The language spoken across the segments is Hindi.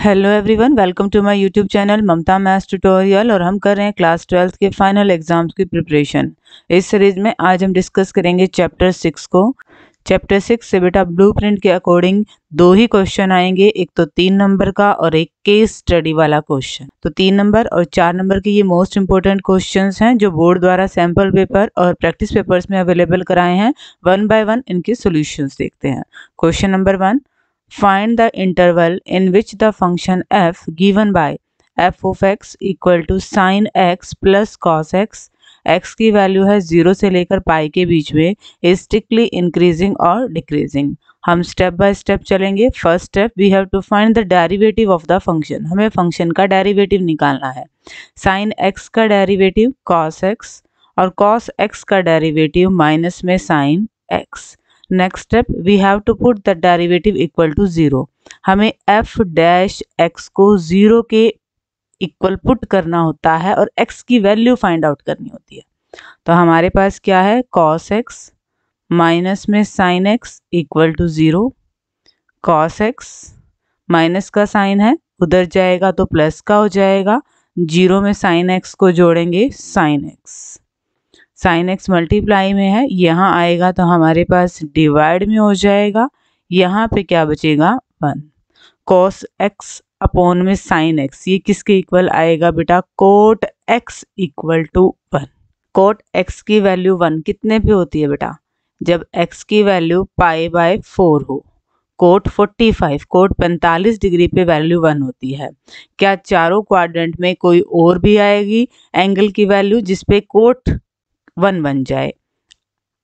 Hello everyone, welcome to my YouTube channel Mamta maths tutorial. और हम कर रहे हैं क्लास 12th के फाइनल एग्जाम्स की प्रिपरेशन। इस सीरीज में आज हम डिस्कस करेंगे चैप्टर 6 को। चैप्टर 6 से बेटा ब्लूप्रिंट के अकॉर्डिंग दो ही क्वेश्चन आएंगे, एक तो 3 नंबर का और एक केस स्टडी वाला क्वेश्चन। तो 3 नंबर और 4 नंबर के ये मोस्ट इंपोर्टेंट क्वेश्चंस हैं जो बोर्ड द्वारा सैम्पल पेपर और प्रैक्टिस पेपर्स में अवेलेबल कराए हैं। वन बाय वन इनके सॉल्यूशंस देखते हैं। Question number 1, find the interval in which the function f given by f of x equal to sin x plus cos x, x की वैल्यू है 0 से लेकर पाई के बीच में, is strictly increasing और decreasing। हम स्टेप बाय स्टेप चलेंगे। First step, we have to find the derivative of the function. हमें फंक्शन का डेरिवेटिव निकालना है। sin x का डेरिवेटिव cos x और cos x का डेरिवेटिव माइनस में sin x। Next step, we have to put the derivative equal to 0। हमें f डैश x को 0 के इक्वल पुट करना होता है और x की वैल्यू फाइंड आउट करनी होती है। तो हमारे पास क्या है, cos x माइनस में sin x equal to 0। cos x minus का साइन है, उधर जाएगा तो प्लस का हो जाएगा। 0 में sin x को जोड़ेंगे sin x। Sine x multiply में है, यहाँ आएगा तो हमारे पास डिवाइड में हो जाएगा। यहाँ पे क्या बचेगा, 1। cos x अपॉन में sin x, ये किसके इक्वल आएगा बेटा, cot x equal to 1। cot x की वैल्यू 1 कितने पे होती है बेटा, जब x की वैल्यू पाई बाय 4 हो। कोट 45, कोट 45 डिग्री पे वैल्यू 1 होती है। क्या चारों क्वाड्रेंट में कोई और भी आएगी एंगल की वैल्यू जिसपे कोट 1 बन जाए।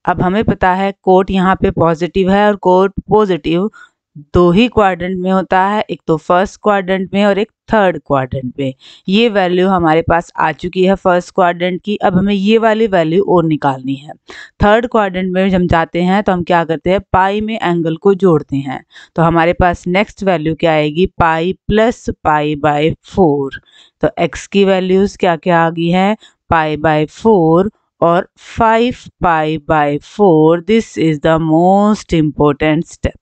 अब हमें पता है कोट यहाँ पे पॉजिटिव है और कोट पॉजिटिव दो ही क्वाड्रेंट में होता है, एक तो फर्स्ट क्वाड्रेंट में और एक थर्ड क्वाड्रेंट में। ये वैल्यू हमारे पास आ चुकी है फर्स्ट क्वाड्रेंट की। अब हमें ये वाली वैल्यू और निकालनी है। थर्ड क्वाड्रेंट में हम जाते हैं तो हम क्या करते हैं, पाई में एंगल को जोड़ते हैं। तो हमारे पास नेक्स्ट वैल्यू क्या आएगी, पाई प्लस पाई बाय 4। तो एक्स की वैल्यूज क्या क्या आ गई है, पाई बाय 4 और 5 pi by 4। This is the most important step.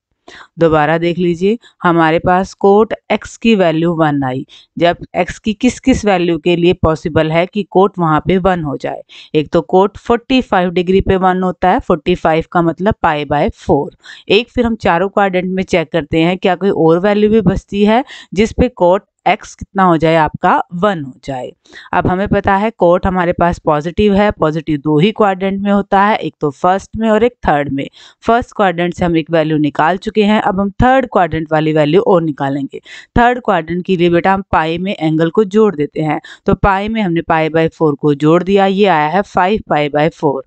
दोबारा देख लीजिए, हमारे पास कोट x की वैल्यू 1 आई। जब x की किस किस वैल्यू के लिए पॉसिबल है कि कोट वहां पे 1 हो जाए, एक तो कोट 45 डिग्री पे 1 होता है, 45 का मतलब पाई बाय 4। एक फिर हम चारों क्वाड्रेंट में चेक करते हैं क्या कोई और वैल्यू भी बचती है जिसपे कोट x कितना हो जाए, आपका 1 हो जाए। अब हमें पता है कोट हमारे पास पॉजिटिव है, पॉजिटिव दो ही क्वाड्रेंट में होता है, एक तो फर्स्ट में और एक थर्ड में। फर्स्ट क्वाड्रेंट से हम एक वैल्यू निकाल चुके हैं, अब हम थर्ड क्वाड्रेंट वाली वैल्यू और निकालेंगे। थर्ड क्वाड्रेंट के लिए बेटा हम पाई में एंगल को जोड़ देते हैं। तो पाई में हमने पाई बाय 4 को जोड़ दिया, ये आया है 5 pi by 4।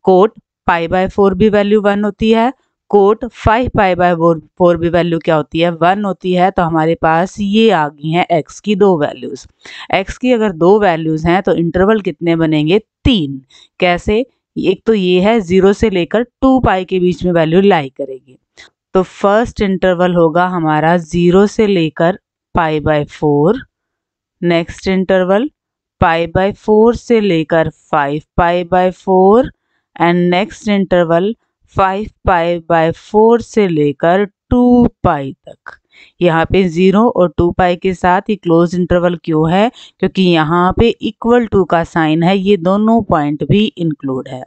Coat pi by 4 भी वैल्यू 1 होती है, कोट 5 पाई बाय 4 भी वैल्यू क्या होती है, 1 होती है। तो हमारे पास ये आ गई हैं x की दो वैल्यूज। x की अगर दो वैल्यूज हैं तो इंटरवल कितने बनेंगे, 3। कैसे, एक तो ये है 0 से लेकर 2 पाई के बीच में वैल्यू लाई करेगी। तो फर्स्ट इंटरवल होगा हमारा 0 से लेकर pi by 4। Next interval pi by 4 से लेकर 5 pi by 4 and next interval 5 pi by 4 से लेकर 2 पाई तक। यहाँ पे 0 और 2 पाई के साथ ही क्लोज इंटरवल क्यों है, क्योंकि यहाँ पे इक्वल टू का साइन है, ये दोनों पॉइंट भी इंक्लूड है।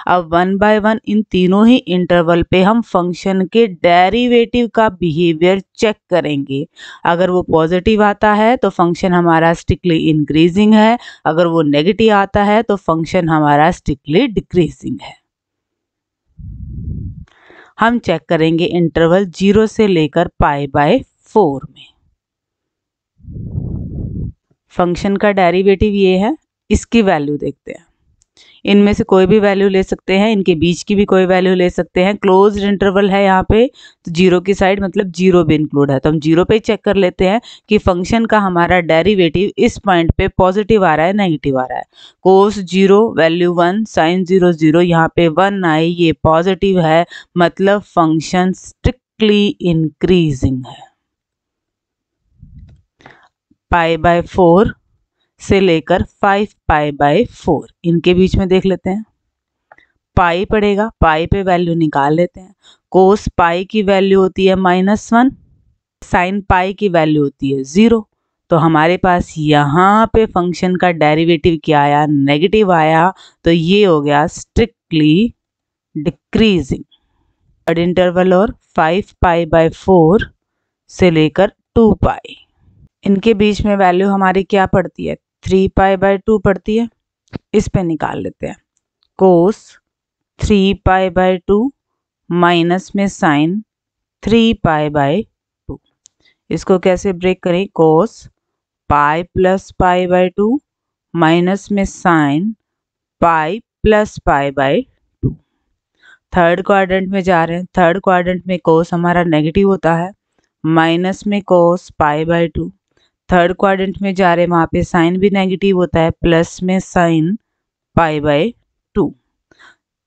अब 1 बाय 1 इन तीनों ही इंटरवल पे हम फंक्शन के डेरिवेटिव का बिहेवियर चेक करेंगे। अगर वो पॉजिटिव आता है तो फंक्शन हमारा स्ट्रिक्टली इंक्रीजिंग है, अगर वो नेगेटिव आता है तो फंक्शन हमारा स्ट्रिक्टली डिक्रीजिंग है। हम चेक करेंगे इंटरवल 0 से लेकर पाई बाय 4 में। फंक्शन का डेरिवेटिव ये है, इसकी वैल्यू देखते हैं। इनमें से कोई भी वैल्यू ले सकते हैं, इनके बीच की भी कोई वैल्यू ले सकते हैं। क्लोज्ड इंटरवल है यहाँ पे, तो 0 की साइड मतलब 0 भी इंक्लूड है। तो हम 0 पे चेक कर लेते हैं कि फंक्शन का हमारा डेरिवेटिव इस पॉइंट पे पॉजिटिव आ रहा है, नेगेटिव आ रहा है। कोस 0 वैल्यू 1, साइन 0 0, यहाँ पे 1 आई, ये पॉजिटिव है, मतलब फंक्शन स्ट्रिक्टली इंक्रीजिंग है। पाई बाय 4 से लेकर 5 पाई बाय 4, इनके बीच में देख लेते हैं। पाई पड़ेगा, पाई पे वैल्यू निकाल लेते हैं। कोस पाई की वैल्यू होती है -1 साइन पाई की वैल्यू होती है 0। तो हमारे पास यहाँ पे फंक्शन का डेरिवेटिव क्या आया, नेगेटिव आया। तो ये हो गया स्ट्रिक्टली डिक्रीजिंग। थर्ड इंटरवल और 5 पाई बाय 4 से लेकर 2 पाई, इनके बीच में वैल्यू हमारी क्या पड़ती है, 3 पाई बाय 2 पड़ती है। इस पे निकाल लेते हैं। कोस 3 पाई बाय 2 माइनस में साइन 3 पाई बाय 2। इसको कैसे ब्रेक करें, cos pi plus pi by 2 minus में sine pi plus pi by 2। Third quadrant में जा रहे हैं। थर्ड क्वाड्रेंट में कोस हमारा नेगेटिव होता है, माइनस में कोस पाई बाय 2। थर्ड क्वाड्रेंट में जा रहे हैं, वहाँ पे साइन भी नेगेटिव होता है, प्लस में sine pi by 2।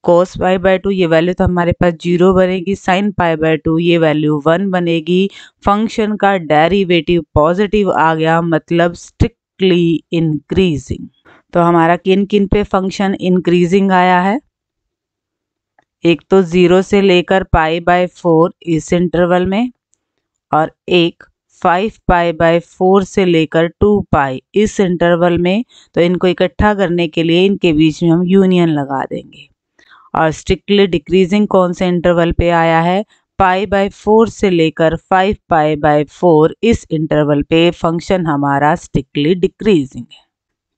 Cos pi by 2 ये वैल्यू तो हमारे पास 0 बनेगी, साइन पाई बाय 2 ये वैल्यू 1 बनेगी। फंक्शन का डेरिवेटिव पॉजिटिव आ गया, मतलब स्ट्रिक्टली इंक्रीजिंग। तो हमारा किन किन पे फंक्शन इंक्रीजिंग आया है, एक तो 0 से लेकर पाई बाय 4 इस इंटरवल में, और एक 5 पाई बाय 4 से लेकर 2 पाई इस इंटरवल में। तो इनको इकट्ठा करने के लिए इनके बीच में हम यूनियन लगा देंगे। और स्ट्रिक्टली डिक्रीजिंग कौन से इंटरवल पे आया है, पाई बाय 4 से लेकर 5 पाई बाय 4 इस इंटरवल पे फंक्शन हमारा स्ट्रिक्टली डिक्रीजिंग है।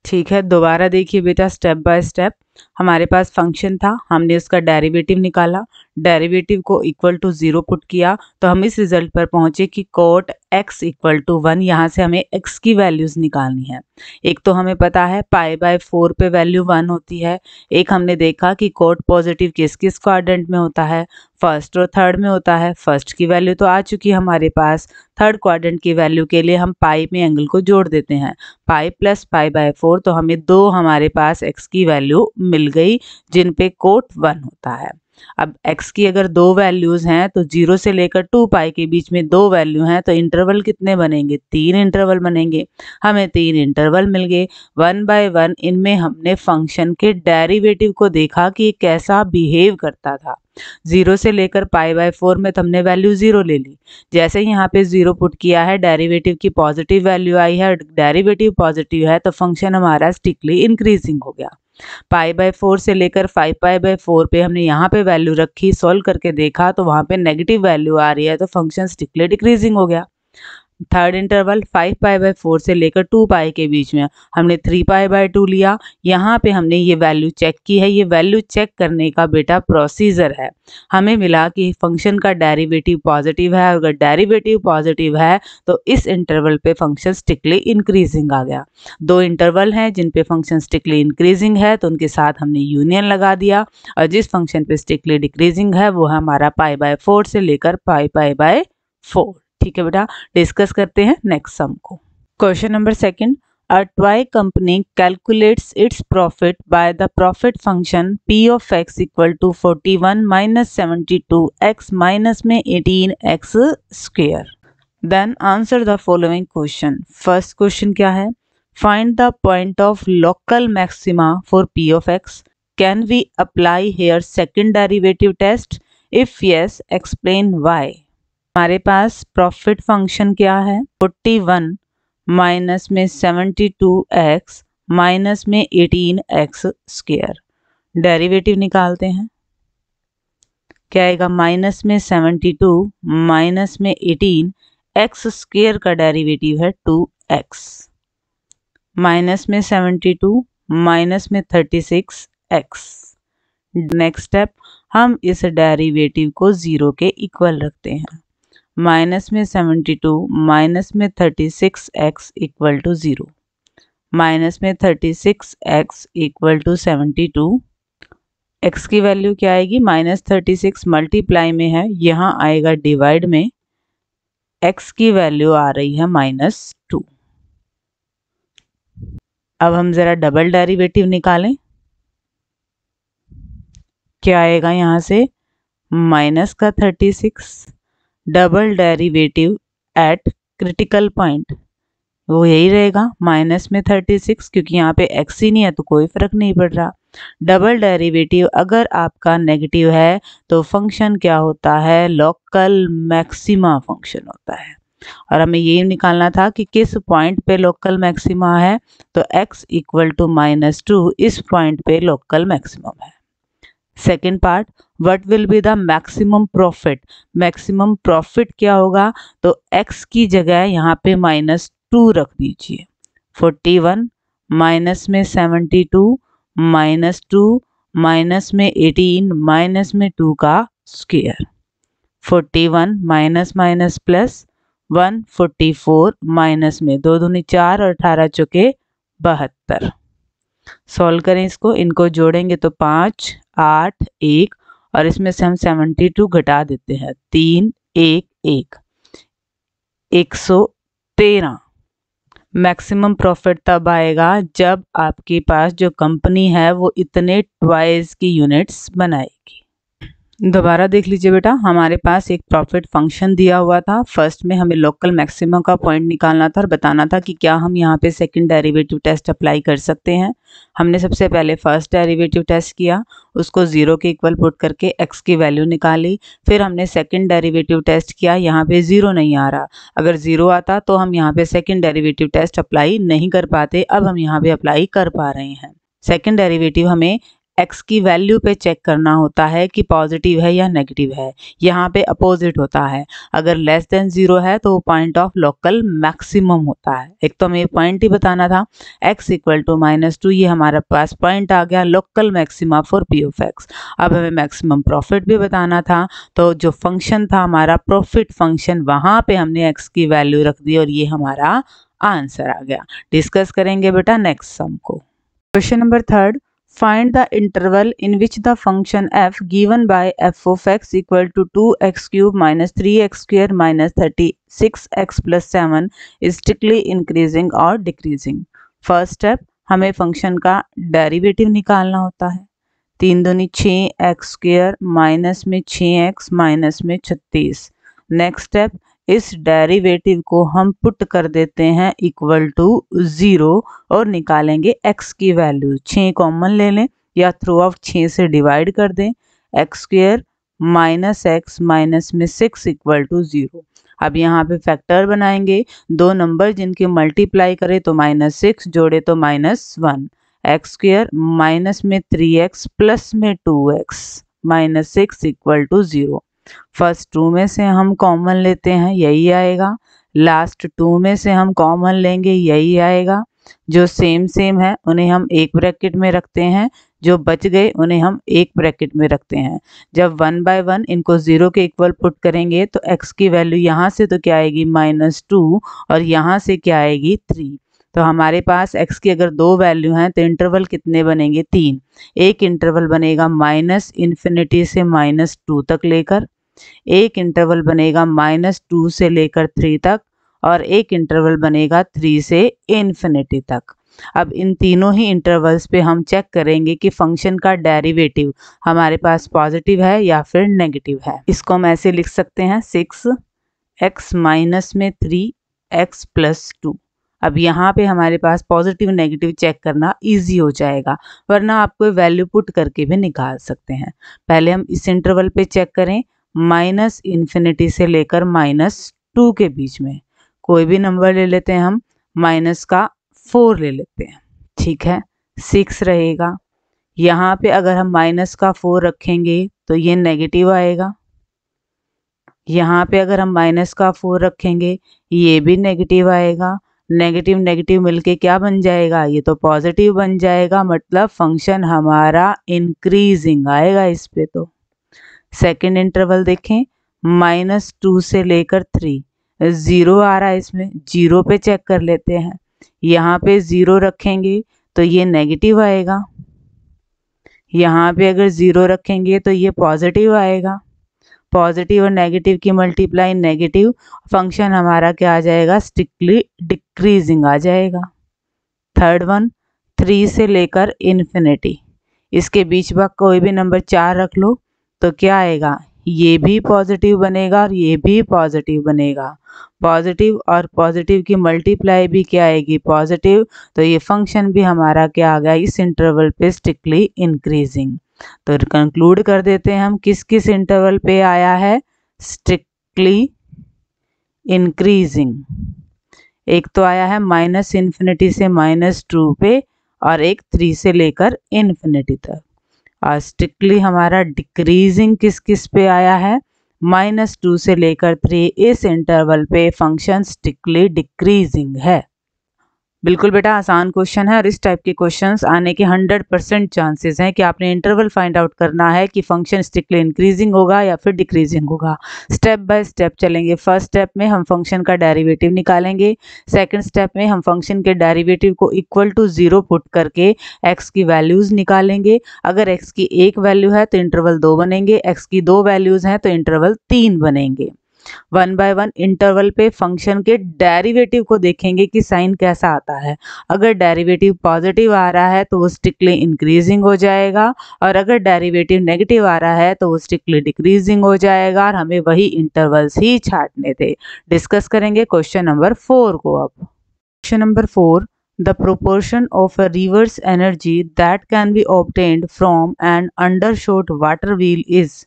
ठीक है, दोबारा देखिए बेटा स्टेप बाय स्टेप। हमारे पास फंक्शन था, हमने उसका डेरिवेटिव निकाला, डेरिवेटिव को इक्वल टू 0 पुट किया, तो हम इस रिजल्ट पर पहुंचे कि कोट x इक्वल टू 1। यहाँ से हमें x की वैल्यूज़ निकालनी है। एक तो हमें पता है पाई बाय 4 पे वैल्यू 1 होती है। एक हमने देखा कि कोट पॉजिटिव किस किस क्वाड्रेंट में होता है, फर्स्ट और थर्ड में होता है। फर्स्ट की वैल्यू तो आ चुकी है हमारे पास। थर्ड क्वाड्रेंट की वैल्यू के लिए हम पाई में एंगल को जोड़ देते हैं, पाई प्लस पाई बाय 4, तो हमें 2 हमारे पास x की वैल्यू मिल गई जिन पे कोट 1 होता है। अब x की अगर 2 वैल्यूज़ हैं तो 0 से लेकर 2 पाई के बीच में 2 वैल्यू हैं, तो इंटरवल कितने बनेंगे, 3 इंटरवल बनेंगे। हमें 3 इंटरवल मिल गए 1 बाय 1। इनमें हमने फंक्शन के डेरिवेटिव को देखा कि कैसा बिहेव करता था। 0 से लेकर पाई बाय 4 में तो हमने वैल्यू 0 ले ली। जैसे ही यहाँ पे 0 पुट किया है, डेरिवेटिव की पॉजिटिव वैल्यू आई है, डेरिवेटिव पॉजिटिव है, तो फंक्शन हमारा स्ट्रिक्टली इंक्रीजिंग हो गया। पाई बाय 4 से लेकर 5 पाई बाय 4 पे हमने यहाँ पे वैल्यू रखी, सॉल्व करके देखा तो वहाँ पे नेगेटिव वैल्यू आ रही है, तो फंक्शन स्ट्रिक्टली डिक्रीजिंग हो गया। थर्ड इंटरवल 5 पाई बाय 4 से लेकर 2 पाई के बीच में हमने 3 पाई बाय 2 लिया। यहाँ पे हमने ये वैल्यू चेक की है। ये वैल्यू चेक करने का बेटा प्रोसीजर है। हमें मिला कि फंक्शन का डेरिवेटिव पॉजिटिव है, अगर डेरिवेटिव पॉजिटिव है तो इस इंटरवल पे फंक्शन स्ट्रिक्टली इंक्रीजिंग आ गया। 2 इंटरवल हैं जिन पे फंक्शन स्ट्रिक्टली इंक्रीजिंग है, तो उनके साथ हमने यूनियन लगा दिया, और जिस फंक्शन पे स्ट्रिक्टली डिक्रीजिंग है वो है हमारा पाई बाय 4 से लेकर पाई बाय 4। ठीक है बेटा, डिस्कस करते हैं नेक्स्ट सम को। Question number second, a toy company calculates its profit by the profit function p of x equal to 41 minus 72x minus में 18x square. Then answer the following question. First question क्या है, find the point of local maxima for p of x। Can we apply here second derivative test? If yes, explain why. हमारे पास प्रॉफिट फंक्शन क्या है, 41 माइनस में 72x माइनस में 18x स्क्वेयर। डेरिवेटिव निकालते हैं, क्या आएगा, माइनस में 72 माइनस में 18, x स्क्वेयर का डेरिवेटिव है 2x, माइनस में 72 माइनस में 36x। नेक्स्ट स्टेप, हम इस डेरिवेटिव को 0 के इक्वल रखते हैं। माइनस में 72 माइनस में 36x इक्वल टू 0, माइनस में 36x इक्वल टू 72। x की वैल्यू क्या आएगी, माइनस 36 मल्टीप्लाई में है, यहाँ आएगा डिवाइड में, x की वैल्यू आ रही है -2। अब हम ज़रा डबल डेरिवेटिव निकालें, क्या आएगा यहाँ से, माइनस का 36, double derivative eight critical point वो यही रहेगा, माइनस में 36, क्योंकि यहाँ पे x ही नहीं है तो कोई फर्क नहीं पड़ रहा। डबल डेरिवेटिव अगर आपका नेगेटिव है तो फंक्शन क्या होता है, लोकल मैक्सिमा फंक्शन होता है। और हमें ये निकालना था कि किस पॉइंट पे लोकल मैक्सिमा है, तो x इक्वल टू -2 इस पॉइंट पे लोकल मैक्सिमम है। Second part, what will be the maximum profit. Maximum profit क्या होगा, तो x की जगह यहाँ पे -2 रख दीजिए। 41 माइनस में 72 -2 माइनस में 18 माइनस में 2 का square. 41 minus minus plus 144 minus में 2 दूनी 4 और 18 चौके 72। सॉल्व करें इसको, इनको जोड़ेंगे तो 5 8 1 और इसमें से हम 72 घटा देते हैं 3 1 1 113। मैक्सिमम प्रॉफिट तब आएगा जब आपके पास जो कंपनी है वो इतने ट्वाइस की यूनिट्स बनाएगी। दोबारा देख लीजिए बेटा, हमारे पास एक प्रॉफिट फंक्शन दिया हुआ था। फर्स्ट में हमें लोकल मैक्सिमम का पॉइंट निकालना था और बताना था कि क्या हम यहाँ पे सेकंड डेरिवेटिव टेस्ट अप्लाई कर सकते हैं। हमने सबसे पहले फर्स्ट डेरिवेटिव टेस्ट किया, उसको 0 के इक्वल पुट करके x की वैल्यू निकाली। फिर हमने सेकंड डेरिवेटिव टेस्ट किया, यहाँ पे 0 नहीं आ रहा। अगर 0 आता तो हम यहाँ पे सेकंड डेरिवेटिव टेस्ट अप्लाई नहीं कर पाते, अब हम यहाँ पे अप्लाई कर पा रहे हैं। सेकंड डेरिवेटिव हमें x की वैल्यू पे चेक करना होता है कि पॉजिटिव है या नेगेटिव है। यहाँ पे अपोजिट होता है, अगर लेस देन 0 है तो पॉइंट ऑफ लोकल मैक्सिमम होता है। एक तो हमें पॉइंट ही बताना था, x इक्वल टू -2, ये हमारे पास पॉइंट आ गया local maxima for p of x। अब हमें मैक्सिमम प्रॉफिट भी बताना था, तो जो फंक्शन था हमारा प्रॉफिट फंक्शन, वहाँ पे हमने x की वैल्यू रख दी और ये हमारा आंसर आ गया। डिस्कस करेंगे बेटा नेक्स्ट सम को। Question number 3, find the interval in which the function f given by f of x equal to 2x cube minus 3x square minus 36x plus 7 is strictly increasing or decreasing। First step, हमें फंक्शन का डेरिवेटिव निकालना होता है। 3 दूनी 6x स्क्वायर माइनस में 6x माइनस में 36। नेक्स्ट स्टेप, इस डेरिवेटिव को हम पुट कर देते हैं इक्वल टू 0 और निकालेंगे x की वैल्यू। 6 कॉमन ले लें या थ्रू आउट 6 से डिवाइड कर दें। x square minus x minus में 6 इक्वल टू 0। अब यहाँ पे फैक्टर बनाएंगे, दो नंबर जिनके मल्टीप्लाई करें तो -6 जोड़े तो -1। x स्क्वायर माइनस में 3x प्लस में 2x minus 6 equal to 0। First 2 में से हम कॉमन लेते हैं, यही आएगा। लास्ट 2 में से हम कॉमन लेंगे, यही आएगा। जो सेम सेम है उन्हें हम एक ब्रैकेट में रखते हैं, जो बच गए उन्हें हम एक ब्रैकेट में रखते हैं। जब 1 बाय 1 इनको 0 के इक्वल पुट करेंगे तो x की वैल्यू यहाँ से तो क्या आएगी -2 और यहाँ से क्या आएगी 3। तो हमारे पास x की अगर 2 वैल्यू हैं तो इंटरवल कितने बनेंगे 3। एक इंटरवल बनेगा -∞ से -2 तक लेकर, एक इंटरवल बनेगा -2 से लेकर 3 तक और एक इंटरवल बनेगा 3 से इन्फिनिटी तक। अब इन तीनों ही इंटरवल्स पे हम चेक करेंगे कि फंक्शन का डेरिवेटिव हमारे पास पॉजिटिव है या फिर नेगेटिव है। इसको हम ऐसे लिख सकते हैं 6x माइनस में 3x प्लस 2। अब यहाँ पे हमारे पास पॉजिटिव नेगेटिव चेक करना इजी हो जाएगा, वरना आप कोई वैल्यू पुट करके भी निकाल सकते हैं। पहले हम इस इंटरवल पे चेक करें, -∞ से लेकर -2 के बीच में कोई भी नंबर ले लेते हैं हम, माइनस का 4 ले लेते हैं, ठीक है, 6 रहेगा। यहाँ पे अगर हम माइनस का 4 रखेंगे तो ये नेगेटिव आएगा। यहाँ पे अगर हम माइनस का 4 रखेंगे ये भी नेगेटिव आएगा। नेगेटिव नेगेटिव मिलके क्या बन जाएगा, ये तो पॉजिटिव बन जाएगा, मतलब फंक्शन हमारा इंक्रीजिंग आएगा इस पे। तो सेकेंड इंटरवल देखें, -2 से लेकर 3, 0 आ रहा है इसमें, 0 पे चेक कर लेते हैं। यहाँ पे 0 रखेंगे तो ये नेगेटिव आएगा, यहाँ पे अगर 0 रखेंगे तो ये पॉजिटिव आएगा। पॉजिटिव और नेगेटिव की मल्टीप्लाई नेगेटिव, फंक्शन हमारा क्या आ जाएगा, स्ट्रिक्टली डिक्रीजिंग आ जाएगा। थर्ड वन, 3 से लेकर इन्फिनिटी, इसके बीच में कोई भी नंबर 4 रख लो तो क्या आएगा, ये भी पॉजिटिव बनेगा और ये भी पॉजिटिव बनेगा। पॉजिटिव और पॉजिटिव की मल्टीप्लाई भी क्या आएगी, पॉजिटिव। तो ये फंक्शन भी हमारा क्या आ गया इस इंटरवल पे, स्ट्रिक्टली इंक्रीजिंग। तो कंक्लूड कर देते हैं हम किस किस इंटरवल पे आया है, स्ट्रिक्टली इंक्रीजिंग। एक तो आया है -∞ से -2 पे और एक 3 से लेकर इन्फिनिटी तक। और स्ट्रिक्टली हमारा डिक्रीजिंग किस किस पे आया है, -2 से लेकर 3 इस इंटरवल पे फंक्शन स्ट्रिक्टली डिक्रीजिंग है। बिल्कुल बेटा आसान क्वेश्चन है और इस टाइप के क्वेश्चंस आने के 100% चांसेस हैं कि आपने इंटरवल फाइंड आउट करना है कि फंक्शन स्ट्रिक्टली इंक्रीजिंग होगा या फिर डिक्रीजिंग होगा। स्टेप बाय स्टेप चलेंगे। फर्स्ट स्टेप में हम फंक्शन का डेरिवेटिव निकालेंगे। सेकंड स्टेप में हम फंक्शन के डेरिवेटिव को इक्वल टू 0 पुट करके x की वैल्यूज निकालेंगे। अगर x की एक वैल्यू है तो इंटरवल 2 बनेंगे, x की 2 वैल्यूज हैं तो इंटरवल 3 बनेंगे। 1 बाय 1 इंटरवल पे फंक्शन के डेरिवेटिव को देखेंगे कि साइन कैसा आता है। अगर डेरिवेटिव पॉजिटिव आ रहा है तो वो स्ट्रिक्टली इंक्रीजिंग हो जाएगा और अगर डेरिवेटिव नेगेटिव आ रहा है तो वो स्ट्रिक्टली डिक्रीजिंग हो जाएगा और हमें वही इंटरवल्स ही छांटने थे। डिस्कस करेंगे क्वेश्चन नंबर 4 को। अब question number 4, the proportion of a reverse energy that can be obtained from an undershot water wheel is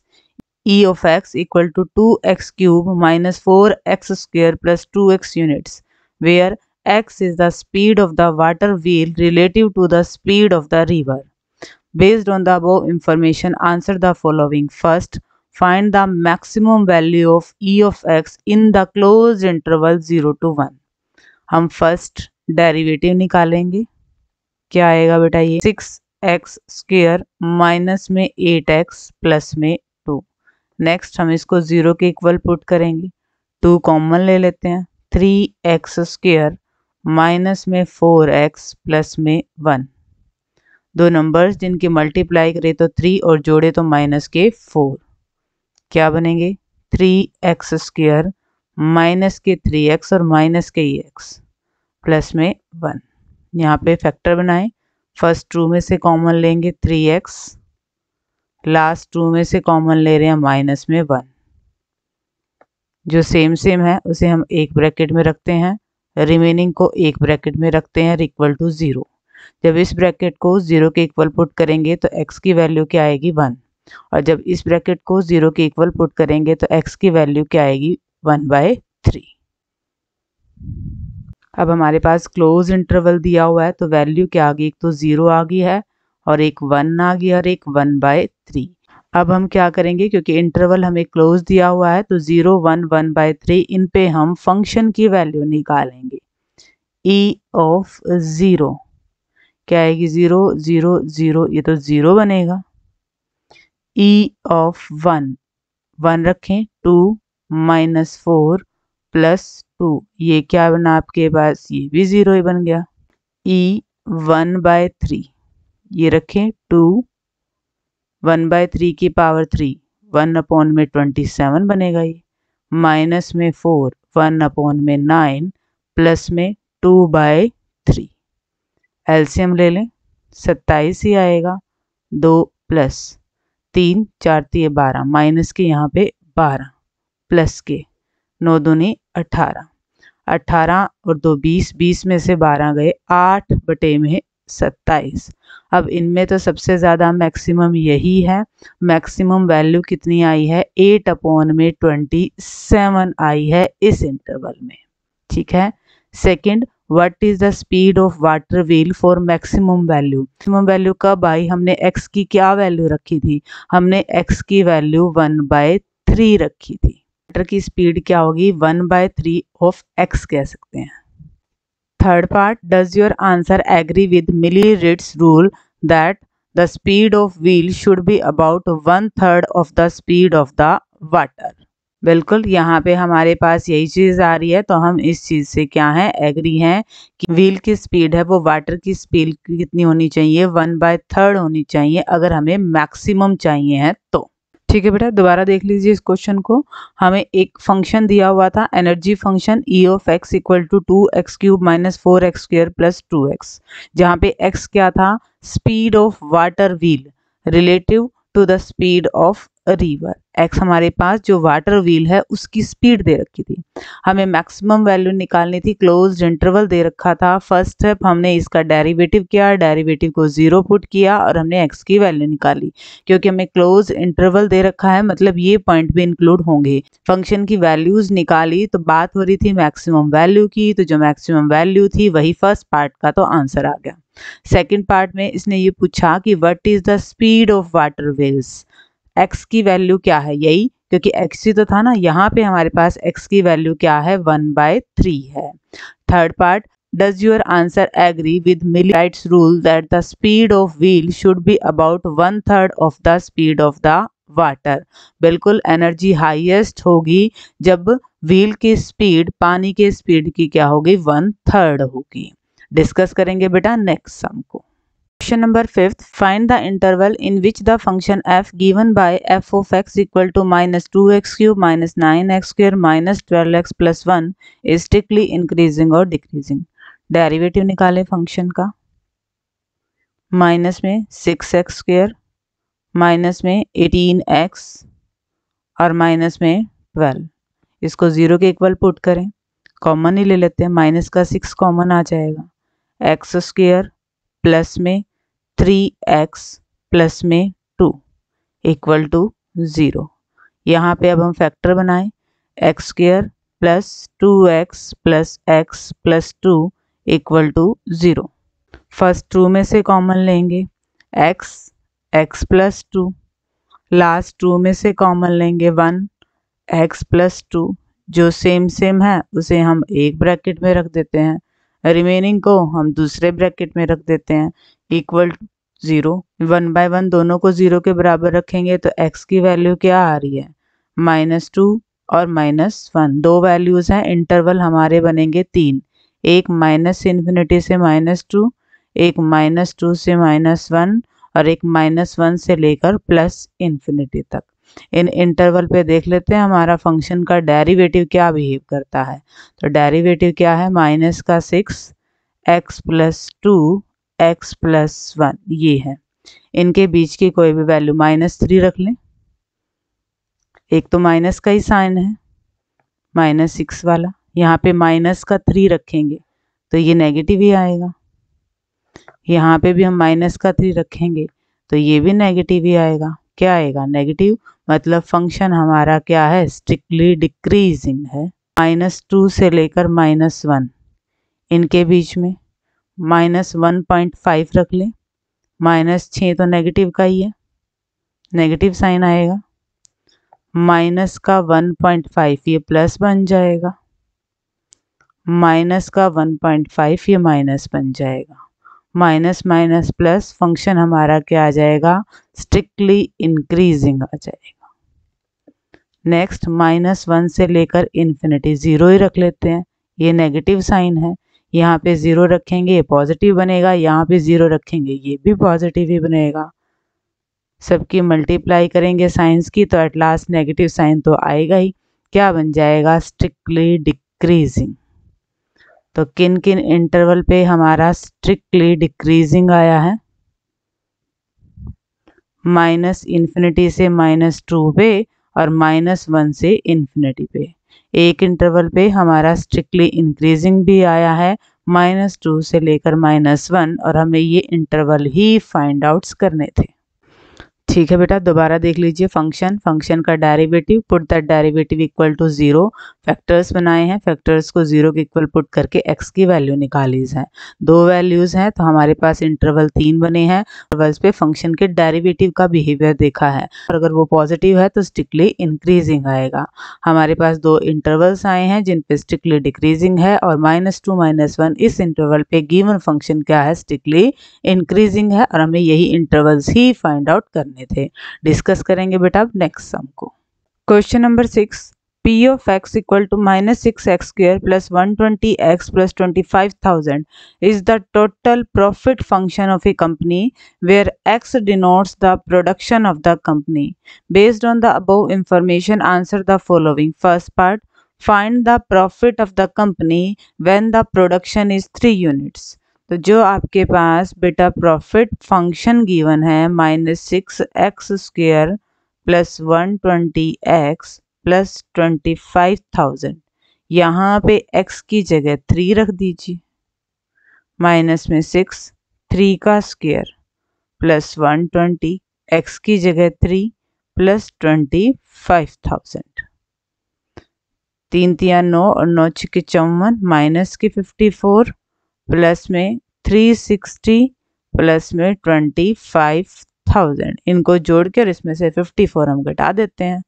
E of x equal to 2x cube minus 4x square plus 2x units, where x is the speed of the water wheel relative to the speed of the river. Based on the above information, answer the following. First, find the maximum value of E of x in the closed interval 0 to 1. हम फर्स्ट डेरिवेटिव निकालेंगे। क्या आएगा बेटा, ये 6x स्क्वायर माइनस में 8x प्लस में 2। नेक्स्ट हम इसको 0 के इक्वल पुट करेंगे। 2 कॉमन ले लेते हैं। 3x स्क्वायर माइनस में 4x प्लस में 1। दो नंबर्स जिनकी मल्टीप्लाई करें तो 3 और जोड़े तो माइनस के 4। क्या बनेंगे, 3x स्क्वायर माइनस के 3x और माइनस के x प्लस में 1। यहाँ पे फैक्टर बनाएं। फर्स्ट 2 में से कॉमन लेंगे 3x, लास्ट 2 में से कॉमन ले रहे हैं माइनस में 1। जो सेम है उसे हम एक ब्रैकेट में रखते हैं, रिमेनिंग को एक ब्रैकेट में रखते हैं इक्वल टू 0। जब इस ब्रैकेट को 0 के इक्वल पुट करेंगे तो x की वैल्यू क्या आएगी, 1। और जब इस ब्रैकेट को 0 के इक्वल पुट करेंगे तो x की वैल्यू क्या आएगी, 1/3। अब हमारे पास क्लोज इंटरवल दिया हुआ है तो वैल्यू क्या आ गई, एक तो 0 आ गई है और एक 1 आ गया और एक 1/3। अब हम क्या करेंगे, क्योंकि इंटरवल हमें क्लोज दिया हुआ है तो 0, 1, 1/3 इन पे हम फंक्शन की वैल्यू निकालेंगे। ई ऑफ 0 क्या आएगी, 0, 0, 0, ये तो 0 बनेगा। ई ऑफ 1 रखें, 2 माइनस 4 प्लस 2, ये क्या बना आपके पास, ये भी 0 ही बन गया। ई 1/3 ये रखें, 2 1/3 की पावर 3 1/27 बनेगा ये, माइनस में 4 1/9 प्लस में 2/3। एलसीएम ले लें, 27 ही आएगा। 2 प्लस 3 4 3 12 माइनस के यहाँ पे 12 प्लस के 9 दूनी 18, 18 और 2 20, 20 में से 12 गए, 8/27। अब इनमें तो सबसे ज़्यादा मैक्सिमम यही है। मैक्सिमम वैल्यू कितनी आई है, 8/27 आई है इस इंटरवल में। ठीक है। Second, what is the speed of water wheel for maximum value. Maximum value कब आई, हमने x की क्या वैल्यू रखी थी, हमने x की वैल्यू 1/3 रखी थी। वाटर की स्पीड क्या होगी, 1/3 ऑफ x कह सकते हैं। Third part, does your answer agree with Millie Ritz rule that the speed of wheel should be about 1/3 of the speed of the water. बिल्कुल, यहाँ पे हमारे पास यही चीज़ आ रही है तो हम इस चीज़ से क्या है, एग्री हैं कि व्हील की स्पीड है वो वाटर की स्पीड कितनी होनी चाहिए, 1/3 होनी चाहिए अगर हमें मैक्सिमम चाहिए है तो। ठीक है बेटा, दोबारा देख लीजिए इस क्वेश्चन को। हमें एक फंक्शन दिया हुआ था, energy function E of x equal to 2x cube minus 4x square plus 2x, जहाँ पे x क्या था, speed of water wheel relative to the speed of a river. X हमारे पास जो वाटर व्हील है उसकी स्पीड दे रखी थी, हमें मैक्सिमम वैल्यू निकालनी थी, क्लोज्ड इंटरवल दे रखा था। फर्स्ट स्टेप हमने इसका डेरिवेटिव किया, डेरिवेटिव को 0 पुट किया और हमने एक्स की वैल्यू निकाली। क्योंकि हमें क्लोज इंटरवल दे रखा है मतलब ये पॉइंट भी इंक्लूड होंगे। फंक्शन की वैल्यूज निकाली तो बात हो रही थी मैक्सिमम वैल्यू की, तो जो मैक्सिमम वैल्यू थी वही फर्स्ट पार्ट का तो आंसर आ गया। सेकंड पार्ट में इसने ये पूछा कि what is the speed of water wheels, x की वैल्यू क्या है, यही क्योंकि एक्स ही तो था ना, यहाँ पे हमारे पास एक्स की वैल्यू क्या है 1/3 है। Third part, does your answer agree with millwright's rule that the speed of wheel should be about 1/3 of the speed of the water. बिल्कुल एनर्जी हाईएस्ट होगी जब व्हील की स्पीड पानी के स्पीड की क्या होगी 1/3 होगी। डिस्कस करेंगे बेटा नेक्स्ट सम को। Question number 5th, find the interval in which the function f given by f of x equal to minus 2x cube minus 9x square minus 12x plus 1 is strictly increasing or decreasing। Derivative निकाले फंक्शन का, माइनस में 6x स्क्वेयर, माइनस में 18x और माइनस में 12। इसको 0 के इक्वल पुट करें, कॉमन ही ले लेते हैं, माइनस का 6 कॉमन आ जाएगा, एक्स स्क्वेयर प्लस में 3x प्लस में 2 इक्वल टू 0। यहाँ पे अब हम फैक्टर बनाएं, x square plus 2x plus x plus 2 equal to 0। First 2 में से कॉमन लेंगे, x प्लस 2, लास्ट 2 में से कॉमन लेंगे 1x प्लस 2, जो सेम है उसे हम एक ब्रैकेट में रख देते हैं, रिमेनिंग को हम दूसरे ब्रैकेट में रख देते हैं, इक्वल 0। 1/1 दोनों को 0 के बराबर रखेंगे तो x की वैल्यू क्या आ रही है -2 और -1। दो वैल्यूज हैं, इंटरवल हमारे बनेंगे 3, एक -∞ से -2, एक -2 से -1 और एक -1 से लेकर +∞ तक। इन इंटरवल पे देख लेते हैं हमारा फंक्शन का डेरिवेटिव क्या बिहेव करता है। तो डेरिवेटिव क्या है, -6 x प्लस 2 x प्लस 1, ये है। इनके बीच की कोई भी वैल्यू -3 रख लें, एक तो माइनस का ही साइन है -6 वाला, यहाँ पे माइनस का 3 रखेंगे तो ये नेगेटिव ही आएगा, यहाँ पे भी हम माइनस का 3 रखेंगे तो ये भी नेगेटिव ही आएगा। क्या आएगा, नेगेटिव, मतलब फंक्शन हमारा क्या है, स्ट्रिक्टली डिक्रीजिंग है। -2 से लेकर -1, इनके बीच में -1.5 रख लें, -6 तो नेगेटिव का ही है, नेगेटिव साइन आएगा, माइनस का 1.5 ये प्लस बन जाएगा, माइनस का 1.5 ये माइनस बन जाएगा, माइनस माइनस प्लस, फंक्शन हमारा क्या आ जाएगा, स्ट्रिक्टली इंक्रीजिंग आ जाएगा। नेक्स्ट -1 से लेकर इन्फिनिटी 0 ही रख लेते हैं, ये नेगेटिव साइन है, यहाँ पे 0 रखेंगे ये पॉजिटिव बनेगा, यहाँ पे 0 रखेंगे ये भी पॉजिटिव ही बनेगा। सबकी मल्टीप्लाई करेंगे साइंस की तो एट लास्ट नेगेटिव साइन तो आएगा ही, क्या बन जाएगा, स्ट्रिक्टली डिक्रीजिंग। तो किन किन इंटरवल पे हमारा स्ट्रिक्टली डिक्रीजिंग आया है, -∞ से -2 पे और -1 से इन्फिनिटी पे। एक इंटरवल पे हमारा स्ट्रिक्टली इंक्रीजिंग भी आया है -2 से लेकर -1, और हमें ये इंटरवल ही फाइंड आउट्स करने थे। ठीक है बेटा, दोबारा देख लीजिए फंक्शन का derivative, put that derivative equal to 0। Factors बनाए हैं, फैक्टर्स को 0 के इक्वल पुट करके x की वैल्यू निकाली है। दो वैल्यूज हैं तो हमारे पास इंटरवल 3 बने हैं, इंटरवल्स पे फंक्शन के डेरिवेटिव का बिहेवियर देखा है, और अगर वो पॉजिटिव है तो स्ट्रिक्टली इंक्रीजिंग आएगा। हमारे पास दो इंटरवल्स आए हैं जिन पे स्ट्रिक्टली डिक्रीजिंग है, और -2 -1 इस इंटरवल पे गिवन फंक्शन क्या है, स्ट्रिक्टली इंक्रीजिंग है, और हमें यही इंटरवल्स ही फाइंड आउट करने थे। डिस्कस करेंगे बेटा अब नेक्स्ट सम को। Question number 6, p of x equal to -6x square plus 120x plus 25,000 is the total profit function of a company where x denotes the production of the company. Based on the above information, answer the following. First part, find the profit of the company when the production is 3 units. तो जो आपके पास बेटा प्रॉफिट फंक्शन गिवन है -6x square plus 120x plus 25,000। यहाँ पे x की जगह 3 रख दीजिए, माइनस में 6, 3 का स्क्वायर प्लस 120, x की जगह 3 प्लस 25,000। 3 तिया 9 और 9 छिके 54, माइनस के 54 प्लस में 360 प्लस में 25,000। इनको जोड़ कर इसमें से 54 हम घटा देते हैं।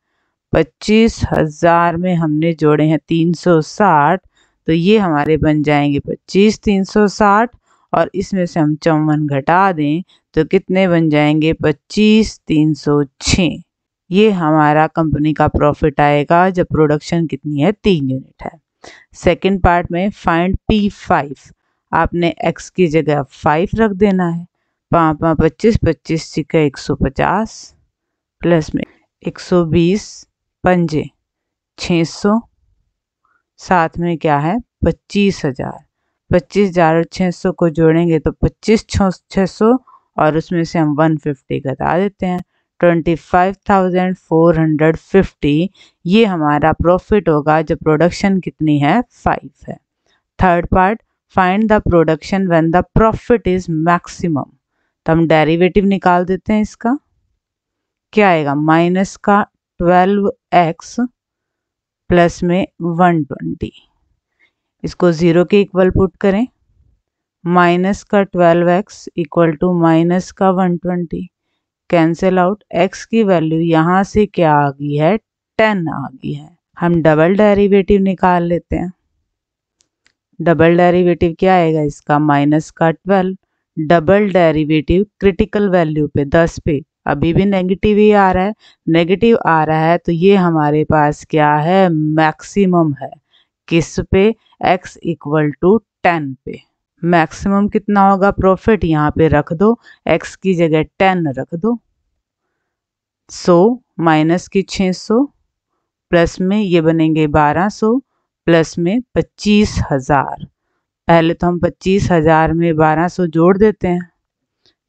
25,000 में हमने जोड़े हैं 360, तो ये हमारे बन जाएंगे 25,360 और इसमें से हम 54 घटा दें तो कितने बन जाएंगे 25,306। ये हमारा कंपनी का प्रॉफिट आएगा जब प्रोडक्शन कितनी है 3 यूनिट है। सेकंड पार्ट में फाइंड P5। आपने x की जगह 5 रख देना है। 5 5 25, 25 छिका 150 प्लस में 120 पंजे 600, साथ में क्या है 25,000। 25,000 और 600 को जोड़ेंगे तो 25,600 और उसमें से हम 150 घटा देते हैं, 25,450। ये हमारा प्रॉफिट होगा जब प्रोडक्शन कितनी है 5 है। Third part find the production when the profit is maximum. तो हम डेरिवेटिव निकाल देते हैं। इसका क्या आएगा, माइनस का 12x प्लस में 120, इसको 0 के इक्वल पुट करें। माइनस का 12x इक्वल टू माइनस का 120, कैंसिल आउट। x की वैल्यू यहाँ से क्या आ गई है 10 आ गई है। हम डबल डेरिवेटिव निकाल लेते हैं। डबल डेरिवेटिव क्या आएगा इसका, माइनस का 12। डबल डेरिवेटिव क्रिटिकल वैल्यू पे 10 पे, अभी भी नेगेटिव ही आ रहा है, नेगेटिव आ रहा है तो ये हमारे पास क्या है मैक्सिमम है। किस पे, x इक्वल टू 10 पे। मैक्सिमम कितना होगा प्रॉफिट, यहाँ पे रख दो, x की जगह 10 रख दो। 100 माइनस की 600 प्लस में ये बनेंगे 1200 प्लस में 25,000। पहले तो हम 25,000 में 1200 जोड़ देते हैं,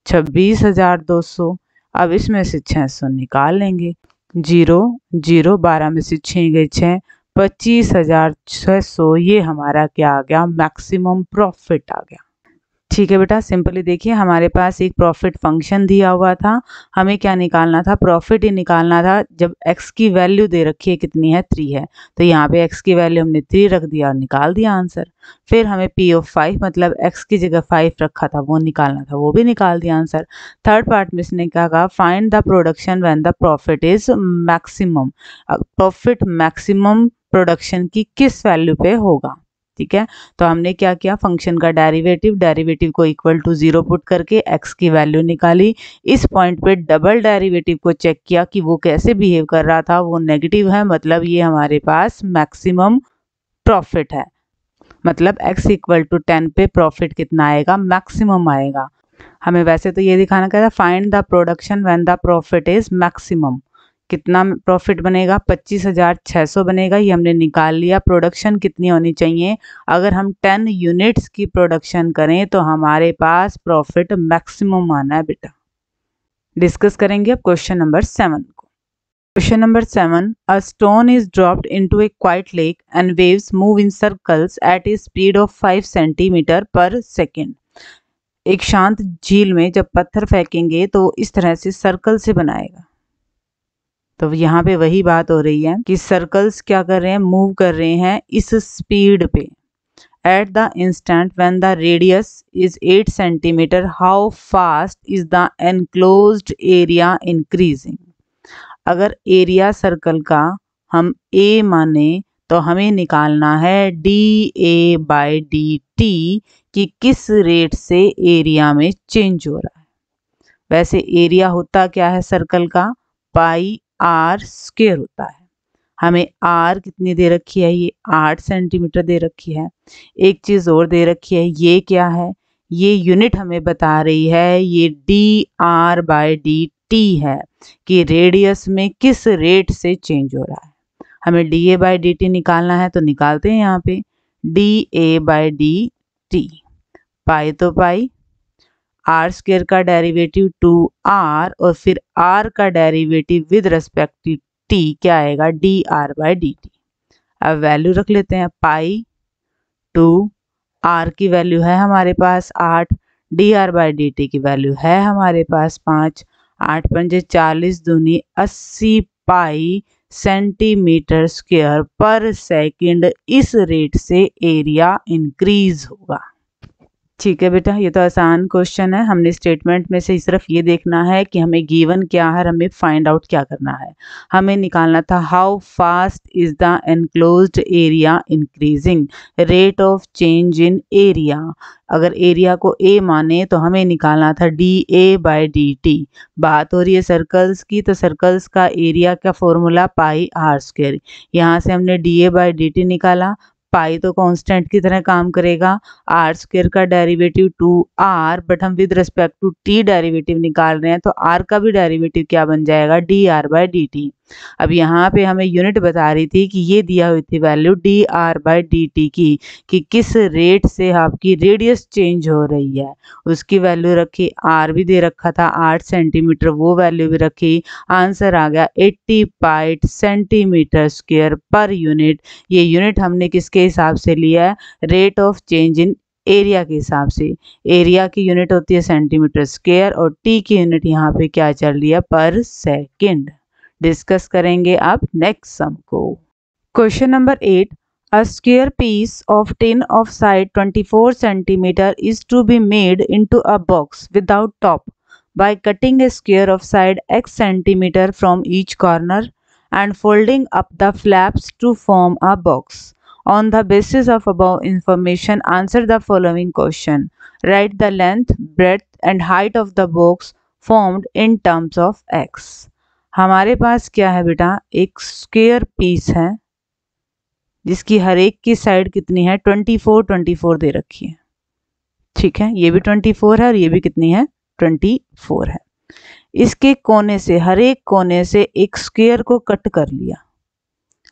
26,200। अब इसमें से 600 निकाल लेंगे, 0 0, 12 में से 6 गए 6, 25,600। ये हमारा क्या आ गया, मैक्सिमम प्रॉफिट आ गया। ठीक है बेटा, सिंपली देखिए हमारे पास एक प्रॉफिट फंक्शन दिया हुआ था, हमें क्या निकालना था, प्रॉफिट ही निकालना था। जब x की वैल्यू दे रखी है कितनी है 3 है, तो यहाँ पे x की वैल्यू हमने 3 रख दिया और निकाल दिया आंसर। फिर हमें P ऑफ 5 मतलब x की जगह 5 रखा था वो निकालना था, वो भी निकाल दिया आंसर। थर्ड पार्ट में इसने क्या कहा, find the production when the profit is maximum. Profit maximum production की किस वैल्यू पे होगा। ठीक है, तो हमने क्या किया, फंक्शन का डेरिवेटिव, डेरिवेटिव को इक्वल टू 0 पुट करके x की वैल्यू निकाली। इस पॉइंट पे डबल डेरिवेटिव को चेक किया कि वो कैसे बिहेव कर रहा था, वो नेगेटिव है, मतलब ये हमारे पास मैक्सिमम प्रॉफिट है। मतलब x इक्वल टू 10 पे प्रॉफिट कितना आएगा, मैक्सिमम आएगा। हमें वैसे तो ये दिखाना क्या था, find the production when the profit is maximum. कितना प्रॉफिट बनेगा, 25,600 बनेगा, ये हमने निकाल लिया। प्रोडक्शन कितनी होनी चाहिए, अगर हम 10 यूनिट्स की प्रोडक्शन करें तो हमारे पास प्रॉफिट मैक्सिमम आना है बेटा। डिस्कस करेंगे अब क्वेश्चन नंबर 7 को। Question number 7, a stone is dropped into A quite lake and waves move in circles eight A speed of 5 centimetre पर सेकेंड। एक शांत झील में जब पत्थर फेंकेंगे तो इस तरह से सर्कल से बनाएगा। तो यहाँ पे वही बात हो रही है कि सर्कल्स क्या कर रहे हैं, मूव कर रहे हैं इस स्पीड पे। At the instant when the radius is 8 centimetre how fast is the enclosed area increasing. अगर एरिया सर्कल का हम a माने तो हमें निकालना है dA/dt कि किस रेट से एरिया में चेंज हो रहा है। वैसे एरिया होता क्या है सर्कल का, पाई आर स्क्वायर होता है। हमें आर कितनी दे रखी है, ये 8 सेंटीमीटर दे रखी है। एक चीज़ और दे रखी है, ये क्या है, ये यूनिट हमें बता रही है, ये dR/dt है कि रेडियस में किस रेट से चेंज हो रहा है। हमें dA/dt निकालना है तो निकालते हैं यहाँ पे, dA/dt पाई तो पाई आर स्क्वायर का डेरिवेटिव 2r और फिर r का derivative with respect to t क्या आएगा, dr/dt। अब वैल्यू रख लेते हैं, पाई 2, r की वैल्यू है हमारे पास 8, dr/dt की वैल्यू है हमारे पास 5, 8 पंजे 40 दूनी 80 पाई सेंटीमीटर स्क्वायर पर सेकंड। इस रेट से एरिया इंक्रीज होगा। ठीक है बेटा, ये तो आसान क्वेश्चन है। हमने स्टेटमेंट में से सिर्फ ये देखना है कि हमें गिवन क्या है, हमें फाइंड आउट क्या करना है। हमें निकालना था how fast is the enclosed area increasing, rate of change in area. अगर एरिया को ए माने तो हमें निकालना था dA/dt। बात हो रही है सर्कल्स की, तो सर्कल्स का एरिया का फॉर्मूला पाई आर स्क्वायर। यहाँ से हमने dA/dt निकाला, पाई तो कांस्टेंट की तरह काम करेगा, आर स्क्वायर का डेरिवेटिव 2r, बट हम with respect to t derivative निकाल रहे हैं तो r का भी डेरिवेटिव क्या बन जाएगा, dr/dt। अब यहाँ पे हमें यूनिट बता रही थी कि ये दिया हुई थी वैल्यू dr/dt की, कि किस रेट से आपकी रेडियस चेंज हो रही है, उसकी वैल्यू रखी। r भी दे रखा था 8 सेंटीमीटर, वो वैल्यू भी रखी। आंसर आ गया 80 पाई सेंटीमीटर स्क्वायर पर यूनिट। ये यूनिट हमने किसके हिसाब से लिया है, rate of change in area के हिसाब से। एरिया की यूनिट होती है सेंटीमीटर स्क्वायर और टी की यूनिट यहाँ पे क्या चल रही है, पर सेकंड। डिस्कस करेंगे अब नेक्स्ट सम को। Question number 8, a square piece of tin of side 24 centimeter is to be made into a box without top by cutting a square of side x centimeter from each corner and folding up the flaps to form a box. On the basis of above information, answer the following question. Write the length, breadth and height of the box formed in terms of x. हमारे पास क्या है बेटा, एक स्क्वायर पीस है जिसकी हर एक की साइड कितनी है, 24 दे रखी है। ठीक है, ये भी 24 है और ये भी कितनी है, 24 है। इसके कोने से, हर एक कोने से एक स्क्वायर को कट कर लिया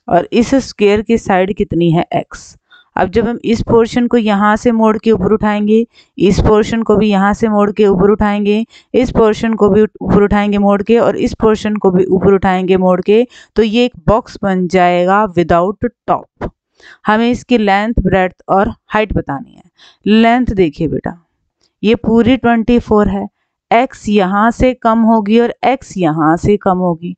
और इस स्क्वायर की साइड कितनी है, x। अब जब हम इस पोर्शन को यहाँ से मोड़ के ऊपर उठाएंगे, इस पोर्शन को भी यहाँ से मोड़ के ऊपर उठाएंगे, इस पोर्शन को भी ऊपर उठाएंगे मोड़ के, और इस पोर्शन को भी ऊपर उठाएंगे मोड़ के, तो ये एक बॉक्स बन जाएगा विदाउट टॉप। हमें इसकी लेंथ, ब्रेड्थ और हाइट बतानी है। लेंथ देखिए बेटा, ये पूरी 24 है, x यहाँ से कम होगी और x यहाँ से कम होगी,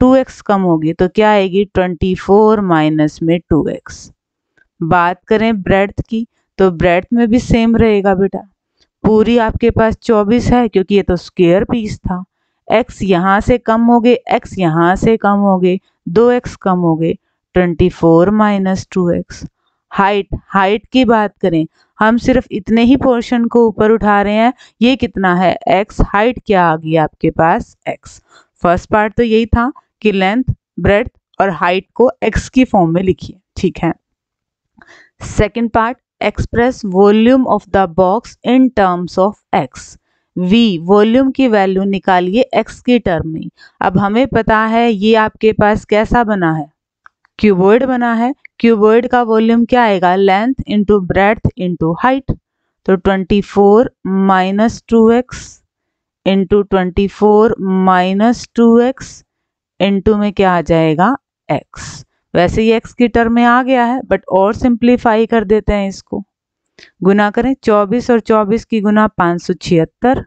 2x कम होगी, तो क्या आएगी, 24 माइनस में 2x। बात करें ब्रेड्थ की, तो ब्रेड्थ में भी सेम रहेगा बेटा, पूरी आपके पास 24 है क्योंकि ये तो स्क्वायर पीस था। x यहाँ से कम हो गए, x यहाँ से कम हो गए, 2x कम हो गए, 24 माइनस 2x। हाइट की बात करें, हम सिर्फ इतने ही पोर्शन को ऊपर उठा रहे हैं, ये कितना है, x। हाइट क्या आ गई आपके पास, x। फर्स्ट पार्ट तो यही था कि लेंथ, ब्रेड्थ और हाइट को x की फॉर्म में लिखिए। ठीक है, second part, express volume of the box in terms of x। v volume की वैल्यू निकालिए x की टर्म में। अब हमें पता है ये आपके पास कैसा बना है, क्यूबॉइड बना है। क्यूबॉइड का वॉल्यूम क्या आएगा, length into breadth into height. तो 24 minus 2x into 24 minus 2x into में क्या आ जाएगा, x। वैसे ही x की टर्म में आ गया है, बट और सिंप्लीफाई कर देते हैं, इसको गुना करें। 24 और 24 की गुना 576,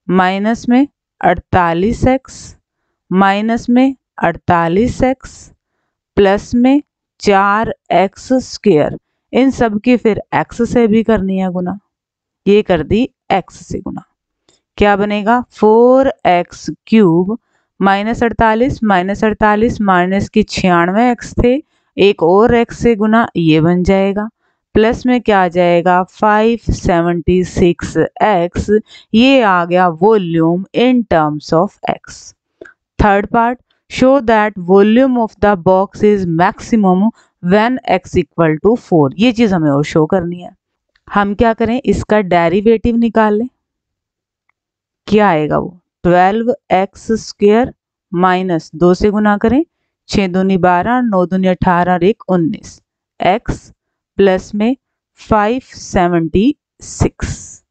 माइनस में 48x, माइनस में 48x, प्लस में 4x स्क्वायर। इन सब की फिर x से भी करनी है गुना, ये कर दी x से गुना, क्या बनेगा, 4x क्यूब माइनस 48 माइनस की 96x थे, एक और x से गुना, ये बन जाएगा। प्लस में क्या आ जाएगा, 576x। ये आ गया volume in terms of x। Third part, show that volume of the box is maximum when x equal to 4। ये चीज हमें और शो करनी है। हम क्या करें, इसका डेरिवेटिव निकाल लें। क्या आएगा वो, 12x स्क्वायर माइनस 2 से गुना करें, 6 दूनी 12, 9 दूनी 18 और 1 19, x प्लस में 576।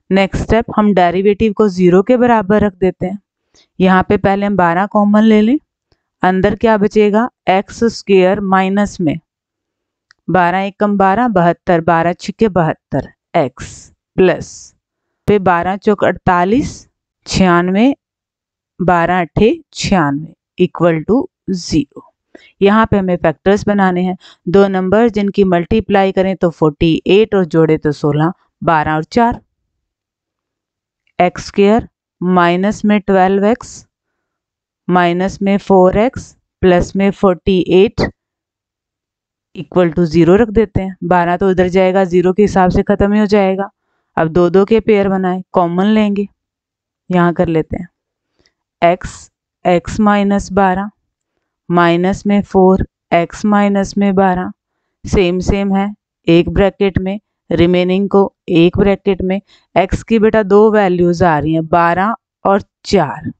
नेक्स्ट स्टेप, हम डेरिवेटिव को 0 के बराबर रख देते हैं। यहाँ पे पहले हम 12 कॉमन ले लें, अंदर क्या बचेगा एक्स स्क्वायर माइनस में 12 एकम 12 72, 12 छिके 72 एक्स प्लस पे 12 चौक 48 96, 12 अट्ठे 96 इक्वल टू 0। यहाँ पे हमें फैक्टर्स बनाने हैं। दो नंबर जिनकी मल्टीप्लाई करें तो 48 और जोड़े तो 16, 12 और 4 एक्स स्क्वायर माइनस में 12x माइनस में 4x प्लस में 48 इक्वल टू 0 रख देते हैं। 12 तो उधर जाएगा, 0 के हिसाब से खत्म ही हो जाएगा। अब दो दो के पेयर बनाए, कॉमन लेंगे, यहाँ कर लेते हैं x माइनस 12 माइनस में 4 x माइनस में 12 सेम सेम है, एक ब्रैकेट में, रिमेनिंग को एक ब्रैकेट में। x की बेटा दो वैल्यूज आ रही हैं 12 और 4।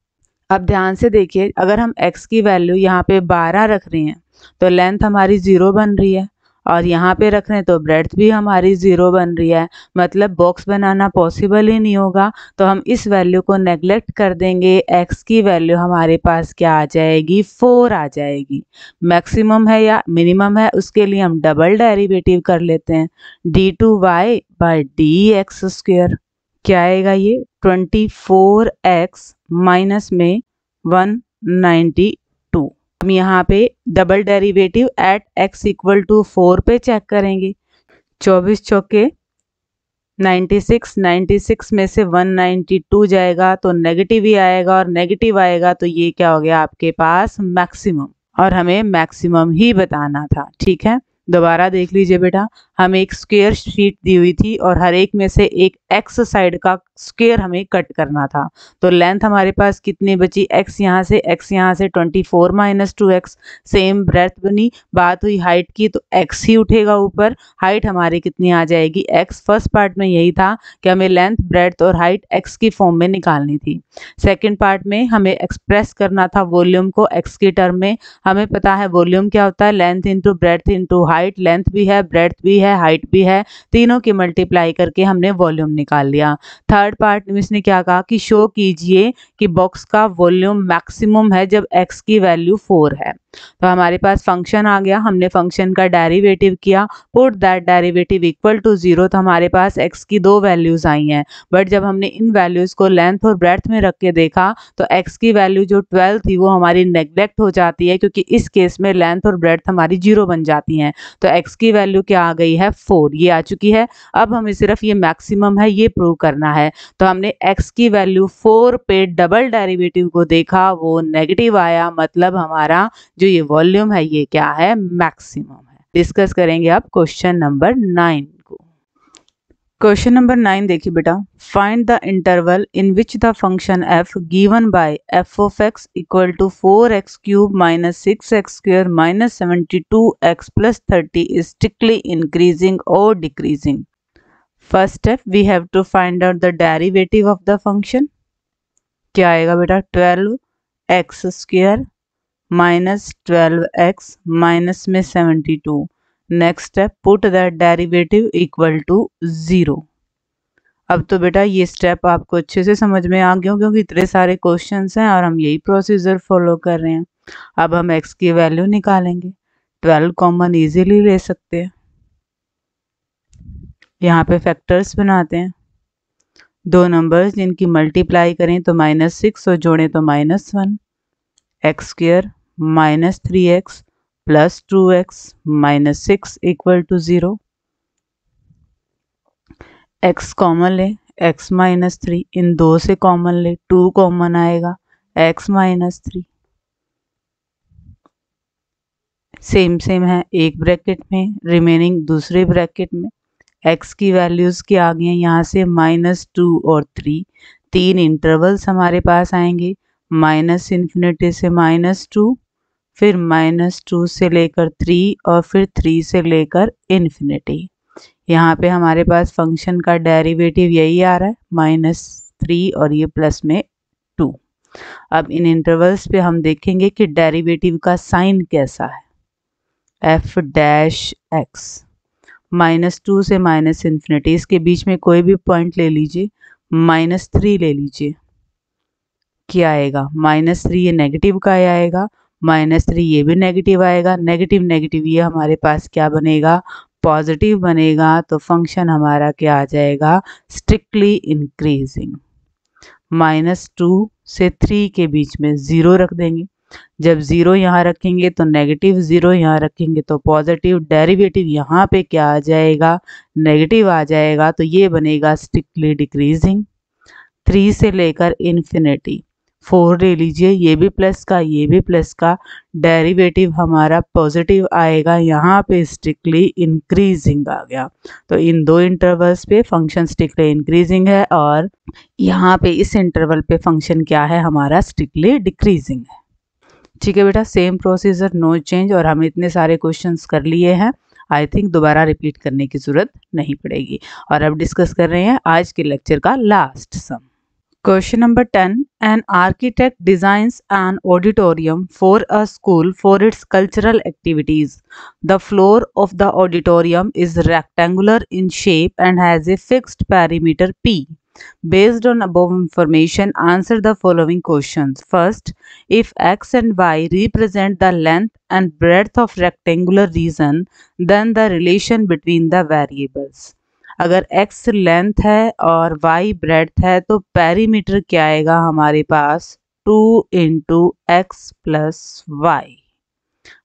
अब ध्यान से देखिए, अगर हम x की वैल्यू यहाँ पे 12 रख रहे हैं तो लेंथ हमारी 0 बन रही है, और यहाँ पे रख रहे हैं तो ब्रेड्थ भी हमारी 0 बन रही है, मतलब बॉक्स बनाना पॉसिबल ही नहीं होगा। तो हम इस वैल्यू को नेग्लेक्ट कर देंगे, x की वैल्यू हमारे पास क्या आ जाएगी 4 आ जाएगी। मैक्सिमम है या मिनिमम है उसके लिए हम डबल डेरिवेटिव कर लेते हैं, d2y बाई dx स्क्वायर। क्या आएगा ये 24x माइनस में 192। हम यहाँ पे double derivative at x equal to 4 पे चेक करेंगे। 24 चौके 96, 96 में से 192 जाएगा तो नेगेटिव ही आएगा, और नेगेटिव आएगा तो ये क्या हो गया आपके पास मैक्सिमम, और हमें मैक्सिमम ही बताना था। ठीक है, दोबारा देख लीजिए बेटा, हमें एक स्क्वायर शीट दी हुई थी और हर एक में से एक एक्स साइड का स्क्वायर हमें कट करना था। तो लेंथ हमारे पास कितनी बची, x यहाँ से 24 माइनस 2x, सेम ब्रेथ बनी। बात हुई हाइट की तो x ही उठेगा ऊपर, हाइट हमारी कितनी आ जाएगी x। फर्स्ट पार्ट में यही था कि हमें लेंथ ब्रेथ और हाइट x की फॉर्म में निकालनी थी। सेकेंड पार्ट में हमें एक्सप्रेस करना था वॉल्यूम को x की टर्म में। हमें पता है वॉल्यूम क्या होता है, length into breadth into height. Length भी है, ब्रेथ भी है, हाइट भी है, तीनों की मल्टीप्लाई करके हमने वॉल्यूम निकाल लिया। थर्ड पार्ट में इसने क्या कहा कि शो कीजिए कि बॉक्स का वॉल्यूम मैक्सिमम है जब x की वैल्यू 4 है। तो हमारे पास फंक्शन आ गया, हमने फंक्शन का डेरिवेटिव किया, put that derivative equal to 0। तो हमारे पास x की दो वैल्यूज आई हैं, बट जब हमने इन वैल्यूज को लेंथ और ब्रेथ में रख के देखा तो x की वैल्यू जो 12 थी वो हमारी नेग्लेक्ट हो जाती है, क्योंकि इस केस में लेंथ और ब्रेथ हमारी 0 बन जाती हैं। तो x की वैल्यू क्या आ गई है 4, ये आ चुकी है। अब हमें सिर्फ ये मैक्सिमम है ये प्रूव करना है। तो हमने x की वैल्यू 4 पे डबल डेरिवेटिव को देखा, वो नेगेटिव आया, मतलब हमारा जो ये वॉल्यूम है ये क्या है मैक्सिमम है। डिस्कस करेंगे अब क्वेश्चन नंबर 9 को। क्वेश्चन नंबर 9 देखिए बेटा, find the interval in which the function f given by f of x equal to 4x cube minus 6x square minus 72x plus 30 is strictly increasing और decreasing. First step, we have to find out the derivative of the function. क्या आएगा बेटा 12x square minus 12x minus में 72। Next step, put that derivative equal to 0। अब तो बेटा ये स्टेप आपको अच्छे से समझ में आ गया, क्योंकि इतने सारे क्वेश्चंस हैं और हम यही प्रोसीजर फॉलो कर रहे हैं। अब हम x की वैल्यू निकालेंगे, 12 कॉमन इजीली ले सकते हैं। यहाँ पे फैक्टर्स बनाते हैं, दो नंबर्स जिनकी मल्टीप्लाई करें तो -6 और जोड़ें तो -1, x square minus 3x plus 2x minus 6 equal to 0। x common ले, x माइनस 3, इन दो से कॉमन ले, 2 कॉमन आएगा, x माइनस 3। सेम सेम है, एक ब्रैकेट में, रिमेनिंग दूसरे ब्रैकेट में। x की वैल्यूज़ क्या आ गई हैं यहाँ से -2 और 3, तीन इंटरवल्स हमारे पास आएंगे, -∞ से -2, फिर -2 से लेकर 3 और फिर 3 से लेकर इन्फिनिटी। यहाँ पे हमारे पास फंक्शन का डेरिवेटिव यही आ रहा है -3 और ये प्लस में 2। अब इन इंटरवल्स पे हम देखेंगे कि डेरिवेटिव का साइन कैसा है। f डैश x -2 से -∞, इसके बीच में कोई भी पॉइंट ले लीजिए, -3 ले लीजिए, क्या आएगा -3, ये नेगेटिव का आएगा, -3 ये भी नेगेटिव आएगा, नेगेटिव नेगेटिव ये हमारे पास क्या बनेगा, पॉजिटिव बनेगा। तो फंक्शन हमारा क्या आ जाएगा, स्ट्रिक्टली इंक्रीजिंग। -2 से 3 के बीच में 0 रख देंगे। जब 0 यहाँ रखेंगे तो नेगेटिव, 0 यहाँ रखेंगे तो पॉजिटिव, डेरिवेटिव यहाँ पे क्या आ जाएगा, नेगेटिव आ जाएगा। तो ये बनेगा स्ट्रिक्टली डिक्रीजिंग। 3 से लेकर इन्फिनिटी 4 ले लीजिए, ये भी प्लस का, ये भी प्लस का, डेरिवेटिव हमारा पॉजिटिव आएगा, यहाँ पे स्ट्रिक्टली इंक्रीजिंग आ गया। तो इन दो इंटरवल्स पे फंक्शन स्ट्रिक्टली इंक्रीजिंग है और यहाँ पे इस इंटरवल पे फंक्शन क्या है हमारा, स्ट्रिक्टली डिक्रीजिंग है। ठीक है बेटा, सेम प्रोसीजर, नो चेंज। और हम इतने सारे क्वेश्चंस कर लिए हैं, आई थिंक दोबारा रिपीट करने की ज़रूरत नहीं पड़ेगी। और अब डिस्कस कर रहे हैं आज के लेक्चर का last some. Question number 10. An architect designs an auditorium for a school for its cultural activities. The floor of the auditorium is rectangular in shape and has a fixed perimeter P. Based on above information, answer the following questions. First, if x and y represent the length and breadth of rectangular region, then the relation between the variables. अगर x लेंथ है और y ब्रेड्थ है तो पेरीमीटर क्या आएगा हमारे पास, 2 इंटू एक्स प्लस वाई।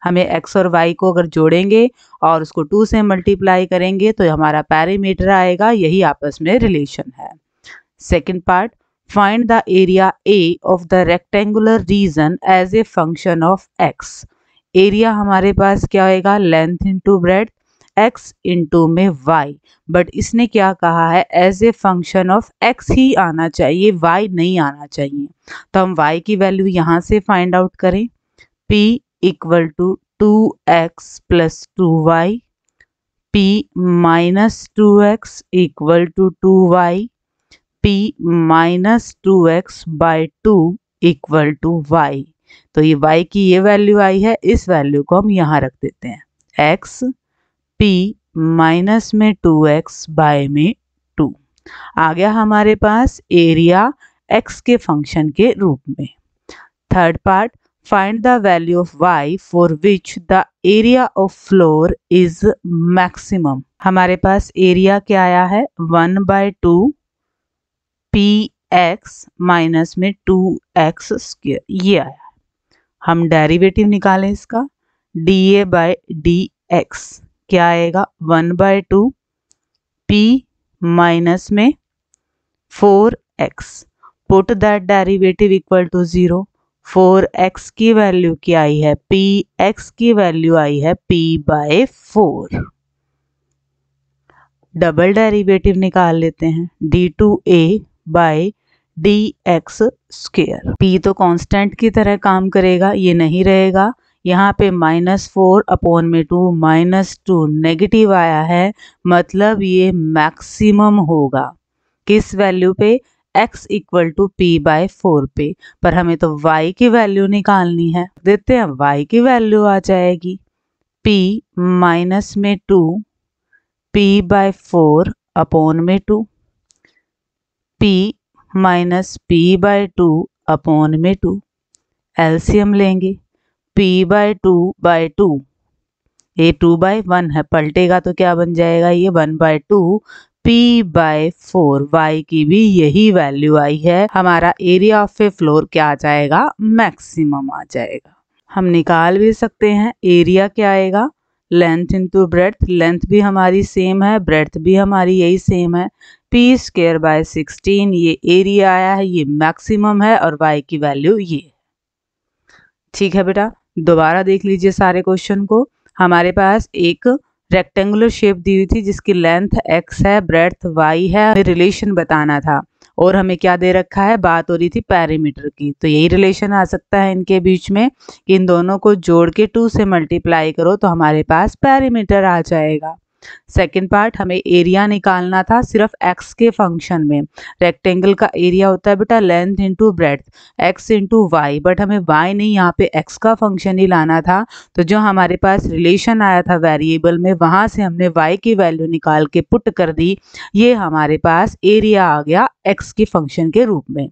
हमें x और y को अगर जोड़ेंगे और उसको 2 से मल्टीप्लाई करेंगे तो हमारा पेरीमीटर आएगा, यही आपस में रिलेशन है। Second part, find the area A of the rectangular region as a function of x। Area हमारे पास क्या आएगा, length into breadth, x into में y, बट इसने क्या कहा है, as a function of x ही आना चाहिए, y नहीं आना चाहिए। तो हम y की वैल्यू यहाँ से फाइंड आउट करें, p equal to 2x plus 2y, p minus 2x equal to 2y, p minus 2x by 2 equal to y। तो ये y की ये वैल्यू आई है, इस वैल्यू को हम यहाँ रख देते हैं, x p माइनस में 2x बाय में 2 आ गया हमारे पास एरिया x के फंक्शन के रूप में। Third part, find the value of y for which the area of floor is maximum. हमारे पास एरिया क्या आया है, 1/2 px माइनस में 2x स्क्वायर, ये आया। हम डेरिवेटिव निकालें इसका, dA बाय dx क्या आएगा, 1/2 p माइनस में 4x, put that derivative equal to 0। 4x की वैल्यू क्या आई है, px की वैल्यू आई है p बाय 4। डबल डेरिवेटिव निकाल लेते हैं, d2a by dx square. p तो कांस्टेंट की तरह काम करेगा, ये नहीं रहेगा, यहाँ पे -4 अपॉन में 2, -2 नेगेटिव आया है, मतलब ये मैक्सिमम होगा किस वैल्यू पे, x equal to p by 4 पे। पर हमें तो y की वैल्यू निकालनी है, देते हैं y की वैल्यू आ जाएगी p माइनस में 2 p बाय 4 अपॉन में 2, p minus p by 2 upon में 2, एलसीएम लेंगे, p बाय 2 ये 2/1 है, पलटेगा तो क्या बन जाएगा, ये 1/2 p बाय 4। y की भी यही वैल्यू आई है, हमारा एरिया ऑफ ए फ्लोर क्या आ जाएगा, मैक्सिमम आ जाएगा। हम निकाल भी सकते हैं, एरिया क्या आएगा, लेंथ इंटू ब्रेड्थ, लेंथ भी हमारी सेम है, ब्रेड्थ भी हमारी यही सेम है, p स्क्वायर बाय 16 ये एरिया आया है, ये मैक्सिमम है और y की वैल्यू ये। ठीक है बेटा, दोबारा देख लीजिए सारे क्वेश्चन को। हमारे पास एक रेक्टेंगुलर शेप दी हुई थी जिसकी लेंथ x है, ब्रेड्थ y है, हमें रिलेशन बताना था और हमें क्या दे रखा है, बात हो रही थी पेरीमीटर की। तो यही रिलेशन आ सकता है इनके बीच में कि इन दोनों को जोड़ के 2 से मल्टीप्लाई करो तो हमारे पास पेरीमीटर आ जाएगा। सेकंड पार्ट हमें एरिया निकालना था सिर्फ एक्स के फंक्शन में। रेक्टेंगल का एरिया होता है बेटा length into breadth, x into y, but हमें वाई नहीं, यहाँ पे एक्स का फंक्शन ही लाना था। तो जो हमारे पास रिलेशन आया था वेरिएबल में, वहाँ से हमने वाई की वैल्यू निकाल के पुट कर दी। ये हमारे पास एरिया आ गया एक्स की फंक्शन के रूप में।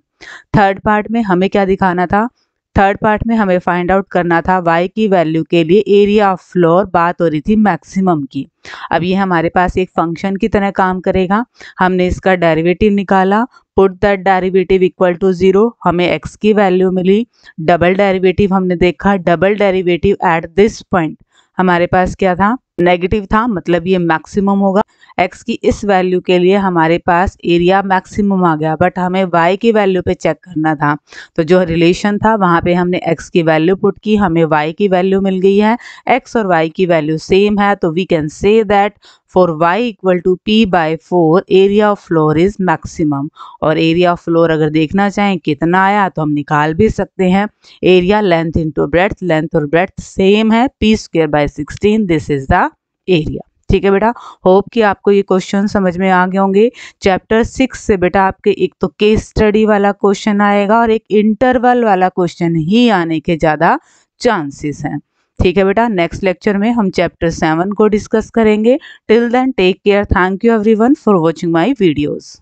थर्ड पार्ट में हमें क्या दिखाना था? थर्ड पार्ट में हमें फाइंड आउट करना था y की वैल्यू के लिए एरिया ऑफ फ्लोर, बात हो रही थी मैक्सिमम की। अब ये हमारे पास एक फंक्शन की तरह काम करेगा। हमने इसका डेरिवेटिव निकाला, put that derivative equal to 0, हमें x की वैल्यू मिली। डबल डेरिवेटिव हमने देखा, double derivative at this point हमारे पास क्या था? नेगेटिव था, मतलब ये मैक्सिमम होगा। x की इस वैल्यू के लिए हमारे पास एरिया मैक्सिमम आ गया, बट हमें y की वैल्यू पे चेक करना था। तो जो रिलेशन था वहाँ पे हमने x की वैल्यू पुट की, हमें y की वैल्यू मिल गई है। x और y की वैल्यू सेम है, तो we can say that for y equal to p/4 area of floor is maximum. और एरिया ऑफ फ्लोर अगर देखना चाहें कितना आया तो हम निकाल भी सकते हैं। Area length into breadth, length और ब्रेड्थ सेम है, p²/16, this is the area. ठीक है बेटा, होप कि आपको ये क्वेश्चन समझ में आ गए होंगे। चैप्टर 6 से बेटा आपके एक तो केस स्टडी वाला क्वेश्चन आएगा और एक इंटरवल वाला क्वेश्चन ही आने के ज़्यादा चांसेस हैं। ठीक है बेटा, नेक्स्ट लेक्चर में हम चैप्टर 7 को डिस्कस करेंगे। Till then take care, thank you everyone for watching my videos.